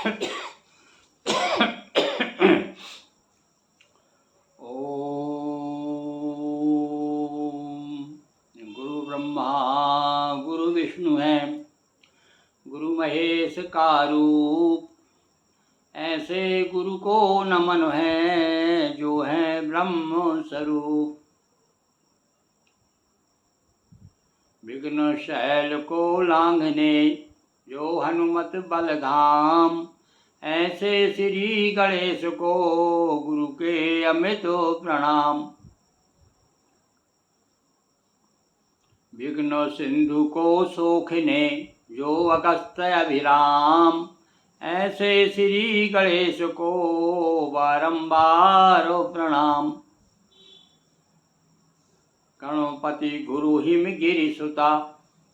गुरु ब्रह्मा गुरु विष्णु है, गुरु महेश का रूप, ऐसे गुरु को नमन है जो है ब्रह्म स्वरूप। विघ्न शैल को लांघने जो हनुमत बलधाम, ऐसे श्री गणेश को गुरु के अमित प्रणाम। विघ्न सिंधु को सोखने जो अगस्त अभिराम, ऐसे श्री गणेश को बारंबार प्रणाम। गणपति गुरु हिमगिरि सुता,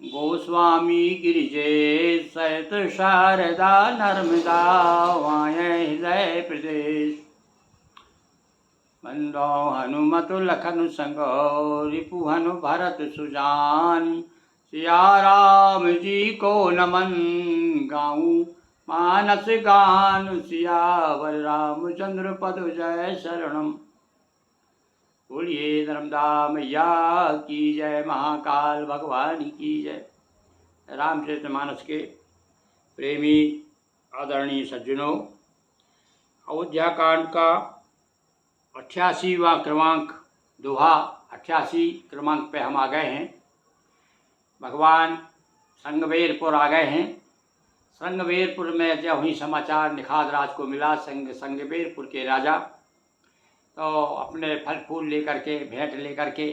गोस्वामी गिरिजेश, सहित शारदा नर्मदा वाये हृदय प्रदेश। बंदो हनुमत लखन संग, रिपु हनु भरत सुजान, सिया राम जी को नमन गाऊं मानस गान, सियावर रामचंद्र पद जय शरणम। बोलिए नर्मदा मैया की जय, महाकाल भगवान की जय। रामचरितमानस के प्रेमी आदरणीय सज्जनों, अयोध्या कांड का 88वां क्रमांक दोहा 88 क्रमांक पे हम आ गए हैं। भगवान संगवेरपुर आ गए हैं। संगवेरपुर में जब ही समाचार निखाद राज को मिला, संगवेरपुर के राजा तो अपने फल फूल लेकर के, भेंट लेकर के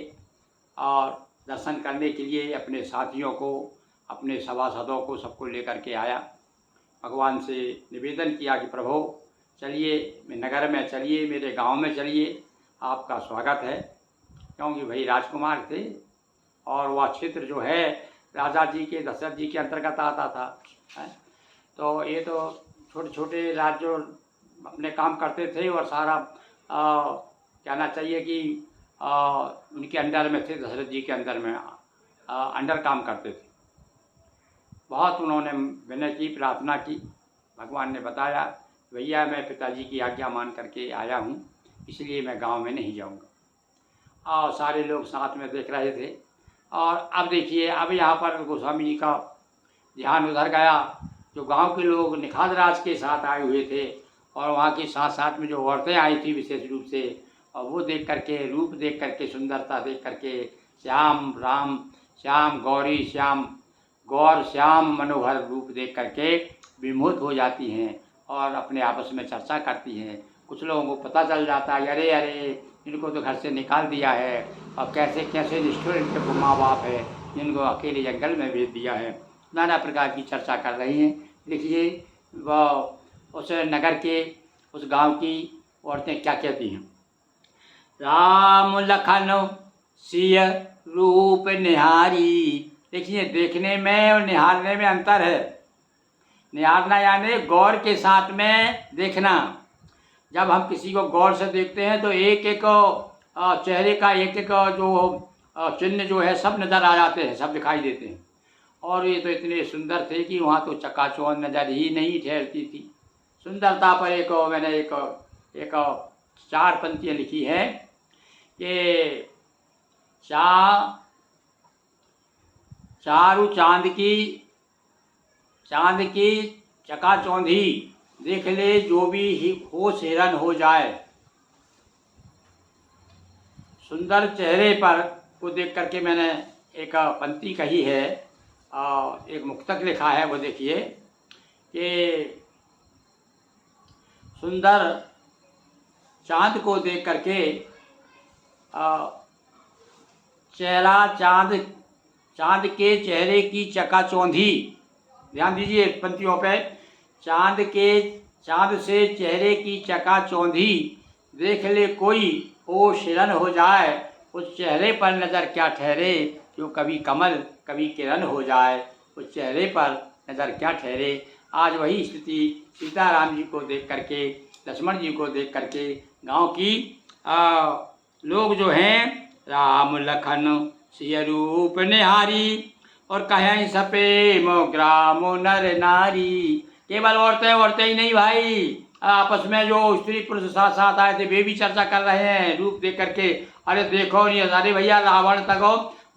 और दर्शन करने के लिए अपने साथियों को, अपने सभासदों को, सबको लेकर के आया। भगवान से निवेदन किया कि प्रभु चलिए नगर में, चलिए मेरे गांव में चलिए, आपका स्वागत है। क्योंकि भाई राजकुमार थे और वह क्षेत्र जो है राजा जी के, दशरथ जी के अंतर्गत आता था। तो ये तो छोटे छोटे राज्य अपने काम करते थे और सारा कहना चाहिए कि उनके अंडर में थे, दशरथ जी के अंदर में अंडर काम करते थे। बहुत उन्होंने विनय की, प्रार्थना की। भगवान ने बताया भैया मैं पिताजी की आज्ञा मान करके आया हूँ, इसलिए मैं गांव में नहीं जाऊँगा। और सारे लोग साथ में देख रहे थे। और अब देखिए, अब यहाँ पर गोस्वामी जी का ध्यान उधर गया। जो गांव के लोग निखाद राज के साथ आए हुए थे और वहाँ की साथ साथ में जो औरतें आई थी विशेष रूप से, और वो देख करके, रूप देख करके, सुंदरता देख करके, श्याम राम, श्याम गौरी, श्याम गौर, श्याम मनोहर रूप देख करके विमोहित हो जाती हैं और अपने आपस में चर्चा करती हैं। कुछ लोगों को पता चल जाता है अरे अरे इनको तो घर से निकाल दिया है और कैसे कैसे निष्ठुर इनके माँ बाप है, जिनको अकेले जंगल में भेज दिया है। नाना प्रकार की चर्चा कर रही हैं। देखिए वह उस नगर के, उस गांव की औरतें क्या कहती हैं। राम लखन सिय रूप निहारी। देखिए देखने में और निहारने में अंतर है। निहारना यानी गौर के साथ में देखना। जब हम किसी को गौर से देखते हैं तो एक एक चेहरे का एक एक जो चिन्ह जो है सब नज़र आ जाते हैं, सब दिखाई देते हैं। और ये तो इतने सुंदर थे कि वहाँ तो चकाचौंध नज़र ही नहीं ठहरती थी। सुंदरता पर मैंने एक 4 पंक्तियाँ लिखी है कि चारू चांद की चकाचौंधी, देख ले जो भी होश हैरान हो जाए। सुंदर चेहरे पर को देख करके मैंने एक पंक्ति कही है, एक मुक्तक लिखा है। वो देखिए कि सुंदर चांद को देख करके चेहरा, चांद के चेहरे की चकाचौंधी, ध्यान दीजिए पंक्तियों पे, चांद से चेहरे की चकाचौंधी देख ले कोई हो शिरन हो जाए। उस चेहरे पर नज़र क्या ठहरे जो कभी कमल कभी किरण हो जाए। उस चेहरे पर नज़र क्या ठहरे। आज वही स्थिति सीताराम जी को देख करके, लक्ष्मण जी को देख करके गांव की लोग जो हैं राम लखन सिय रूप निहारी और कहें सपे मो ग्रामो नर नारी। केवल औरतें औरतें ही नहीं भाई, आपस में जो स्त्री पुरुष साथ साथ आए थे वे भी चर्चा कर रहे हैं रूप देख करके। अरे देखो नहीं, अरे भैया रावण तक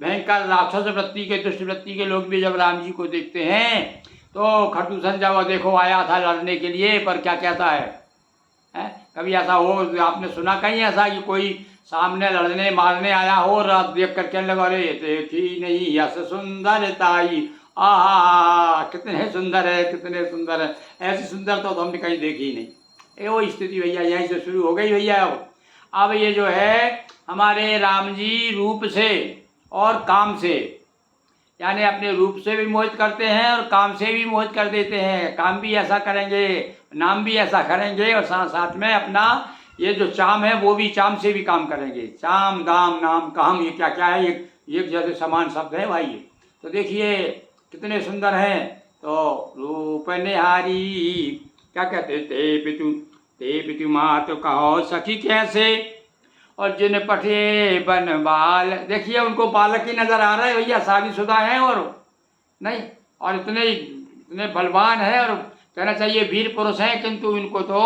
भयंकर राक्षस वृत्ति के, दुष्ट वृत्ति के लोग भी जब राम जी को देखते हैं तो खरदूषण जब देखो आया था लड़ने के लिए, पर क्या कहता है? कभी ऐसा हो आपने सुना कहीं ऐसा कि कोई सामने लड़ने मारने आया हो और आप देख कर कहने लगा अरे देखी नहीं यस सुंदर ताई, आहा कितने सुंदर है, कितने सुंदर है। ऐसी सुंदरता तो हमने कहीं देखी ही नहीं। ये वो स्थिति भैया यहीं से शुरू हो गई भैया। अब ये जो है हमारे राम जी रूप से और काम से, यानी अपने रूप से भी मोहित करते हैं और काम से भी मोहित कर देते हैं। काम भी ऐसा करेंगे, नाम भी ऐसा करेंगे, और साथ साथ में अपना ये जो चाम है वो भी चाम से भी काम करेंगे। चाम दाम नाम काम ये क्या क्या है, एक जैसे समान शब्द है भाई। तो देखिए कितने सुंदर हैं। तो रूप निहारी क्या कहते ते पितु माँ तो कहो सखी कैसे, और जिन पठे बन बाल, देखिए उनको बालक ही नजर आ रहा है भैया, शादीशुदा हैं और नहीं, और इतने बलवान हैं, और कहना चाहिए वीर पुरुष हैं, किंतु इनको तो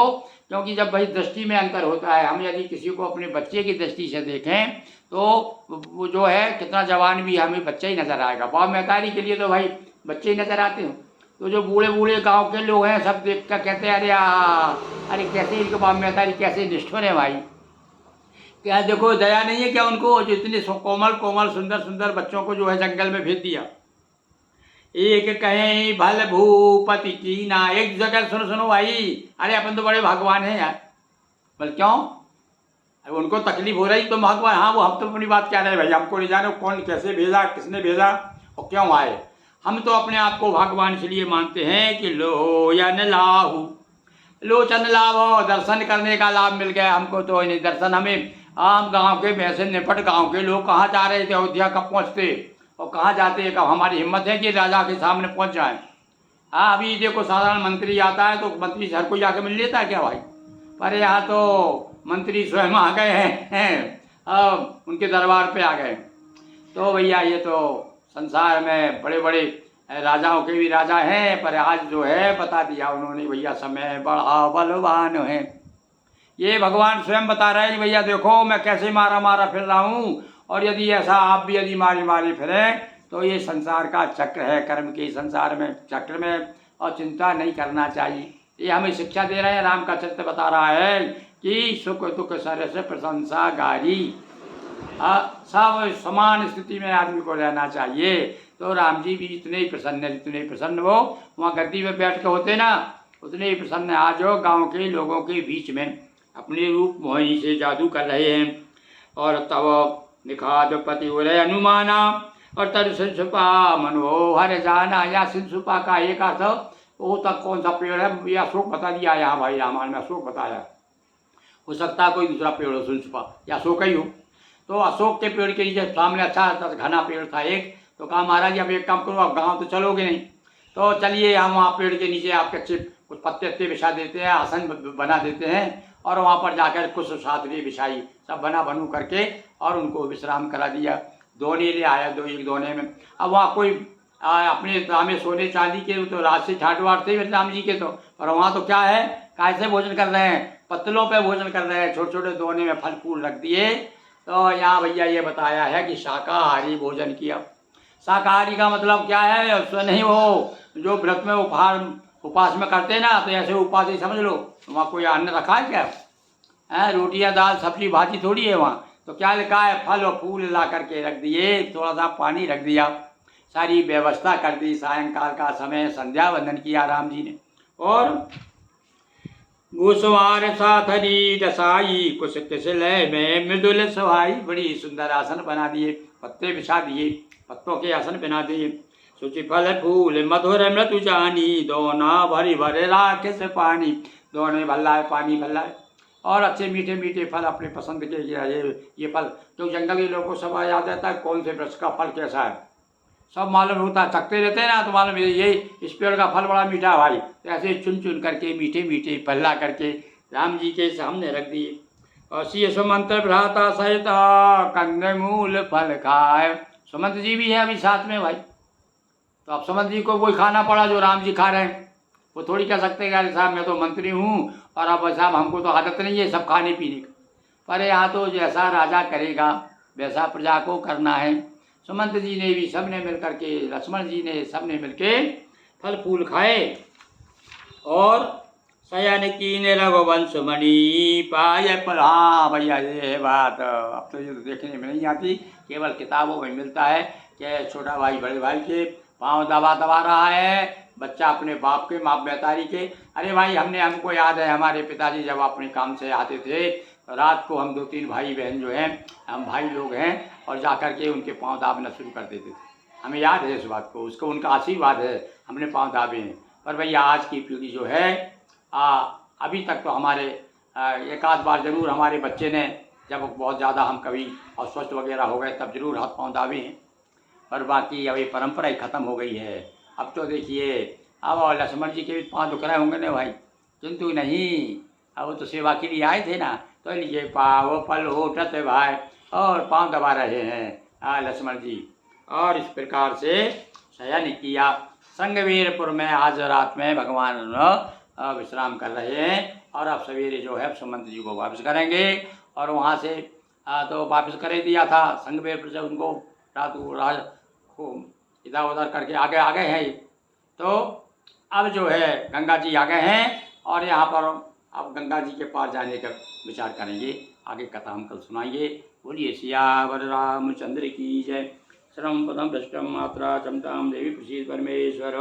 क्योंकि जब भाई दृष्टि में अंतर होता है, हम यदि किसी को अपने बच्चे की दृष्टि से देखें तो वो जो है कितना जवान भी हमें बच्चा ही नजर आएगा। बाप महतारी के लिए तो भाई बच्चे ही नजर आते हैं। तो जो बूढ़े बूढ़े गांव के लोग हैं सब देख कर कहते हैं अरे कैसे इनके बाप महतारी कैसे निष्ठुर है भाई, क्या देखो दया नहीं है क्या उनको, जो इतने कोमल कोमल सुंदर सुंदर बच्चों को जो है जंगल में भेज दिया। एक कहें भल भूपति की ना, एक जगह सुनो सुनो भाई, अरे अपन तो बड़े भगवान हैं यार, बोल क्यों, अरे उनको तकलीफ हो रही तो भगवान, हाँ वो हम तो अपनी बात कह रहे हैं भाई, हमको नहीं जाने कौन कैसे भेजा, किसने भेजा और क्यों आए। हम तो अपने आप को भगवान इसलिए मानते हैं कि लोयन लाहू, लोचन लाभ हो, दर्शन करने का लाभ मिल गया हमको। तो नहीं दर्शन हमें आम गांव के वैसे निपट गांव के लोग कहाँ जा रहे थे, अयोध्या कब पहुँचते और कहाँ जाते, कब हमारी हिम्मत है कि राजा के सामने पहुँच जाए। हाँ अभी देखो साधारण मंत्री आता है तो मंत्री हर कोई आके मिल लेता है क्या भाई, पर यहाँ तो मंत्री स्वयं आ गए हैं, उनके दरबार पे आ गए। तो भैया ये तो संसार में बड़े बड़े राजाओं के भी राजा हैं, पर आज जो है बता दिया उन्होंने भैया समय बड़ा बलवान है। ये भगवान स्वयं बता रहे हैं कि भैया देखो मैं कैसे मारा मारा फिर रहा हूँ, और यदि ऐसा आप भी यदि मारी मारी फिरें तो ये संसार का चक्र है, कर्म के संसार में चक्र में, और चिंता नहीं करना चाहिए। ये हमें शिक्षा दे रहे हैं, राम का चरित्र बता रहा है कि सुख दुख सरस प्रशंसा गारी, सब समान स्थिति में आदमी को रहना चाहिए। तो राम जी भी इतने ही प्रसन्न, जितने प्रसन्न वो वहाँ गद्दी में बैठ के होते ना, उतने ही प्रसन्न आज हो गाँव के लोगों के बीच में अपने रूप मोहिनी से जादू कर रहे हैं। और तब निखाद पति उरे अनुमाना, और तब सिंसुपा मनोहर जाना, या सिंसुपा का एक अर्थ वो तक कौन सा पेड़ है, या अशोक बता दिया यहाँ भाई रामायण में, अशोक बताया, हो सकता है कोई दूसरा पेड़ हो सिंसुपा या अशोक ही हो। तो अशोक के पेड़ के नीचे सामने अच्छा घना पेड़ था एक, तो कहा महाराज जी अब एक काम करो, आप गाँव तो चलोगे नहीं, तो चलिए हम वहाँ पेड़ के नीचे आपके चिप कुछ पत्ते वत्ते बिछा देते हैं, आसन बना देते हैं, और वहाँ पर जाकर कुछ साधवी बिछाई, सब बना बनू करके और उनको विश्राम करा दिया। दोने ले आया दो एक दोने में। अब वहाँ कोई अपने तामे सोने चांदी के तो रात से ठाट वाट थे राम जी के, तो और वहाँ तो क्या है कैसे भोजन कर रहे हैं, पत्तलों पे भोजन कर रहे हैं, छोटे छोटे दोने में फल फूल रख दिए। तो यहाँ भैया ये बताया है कि शाकाहारी भोजन किया। शाकाहारी का मतलब क्या है, उसमें नहीं वो जो व्रत में उपास में करते ना, तो ऐसे उपास ही समझ लो, वहाँ कोई अन्न रखा है क्या है, रोटियाँ दाल सब्जी भाजी थोड़ी है वहाँ। तो क्या लिखा है, फल और फूल ला करके रख दिए, थोड़ा सा पानी रख दिया, सारी व्यवस्था कर दी। सायंकाल का समय संध्या वंदन किया राम जी ने, और घुसवार साथरी दसाई कुछ किसलय में मृदुल सवाई, बड़ी सुंदर आसन बना दिए, पत्ते बिछा दिए, पत्तों के आसन बना दिए। सूचि फल फूल मधुर मृत्यु जानी, दोना भरी भरे राकेश पानी, दोने भल्लाए पानी भल्लाए, और अच्छे मीठे मीठे फल अपने पसंद के ये फल, जो जंगल के लोगों को सब याद रहता है कौन से वृक्ष का फल कैसा है, सब मालूम होता है, चखते रहते हैं ना, तो मालूम ये इस पेड़ का फल बड़ा मीठा भाई, तो ऐसे चुन चुन करके मीठे मीठे पल्ला करके राम जी के सामने रख दिए। और सी सुमंत भ्राता सहित कंदमूल फल खाए, सुमंत जी भी है अभी साथ में भाई, तो अब सुमंत जी को वही खाना पड़ा जो राम जी खा रहे हैं, वो थोड़ी कह सकते हैं कि अरे साहब मैं तो मंत्री हूँ और अब साहब हमको तो आदत नहीं है सब खाने पीने का। पर यहाँ तो जैसा राजा करेगा वैसा प्रजा को करना है। सुमंत जी ने भी सबने मिल करके, लक्ष्मण जी ने सबने मिलके फल फूल खाए और शयन कीन रघुवंश मणि पाय पर। हाँ भैया ये बात अब तो ये तो देखने में नहीं आती, केवल किताबों में मिलता है कि छोटा भाई बड़े भाई के पाँव दबा दबा रहा है, बच्चा अपने बाप के, माँ बेतारी के। अरे भाई हमको याद है हमारे पिताजी जब अपने काम से आते थे तो रात को हम 2-3 भाई बहन जो हैं, हम भाई लोग हैं, और जा कर के उनके पाँव दाबना शुरू कर देते थे। हमें याद है इस बात को, उसको उनका आशीर्वाद है, हमने पाँव दाबे हैं। पर भैया आज की पीढ़ी जो है अभी तक तो हमारे एक आध बार ज़रूर हमारे बच्चे ने, जब बहुत ज़्यादा हम कभी अस्वस्थ वगैरह हो गए तब ज़रूर हाथ पाँव दाबे हैं, पर बाकी अब ये परंपरा ही ख़त्म हो गई है। अब तो देखिए अब लक्ष्मण जी के भी पाँव दुख रहे होंगे ना भाई, किंतु नहीं, अब वो तो सेवा के लिए आए थे ना, तो लीजिए पाँव फल होठत भाई, और पाँव दबा रहे हैं लक्ष्मण जी। और इस प्रकार से शयन किया। संगवीरपुर में आज रात में भगवान विश्राम कर रहे हैं, और अब सवेरे जो है सुमंत जी को वापस करेंगे। और वहाँ से तो वापस कर ही दिया था संगवीरपुर से, उनको रात को राज को इधर उधर करके आगे आ गए हैं। तो अब जो है गंगा जी आ गए हैं, और यहाँ पर अब गंगा जी के पार जाने का विचार करेंगे। आगे कथा हम कल सुनाएंगे। बोलिए सियावर रामचंद्र की जय। श्रम पदम भ्रष्टम मात्रा चमताम देवी प्रसीद परमेश्वर।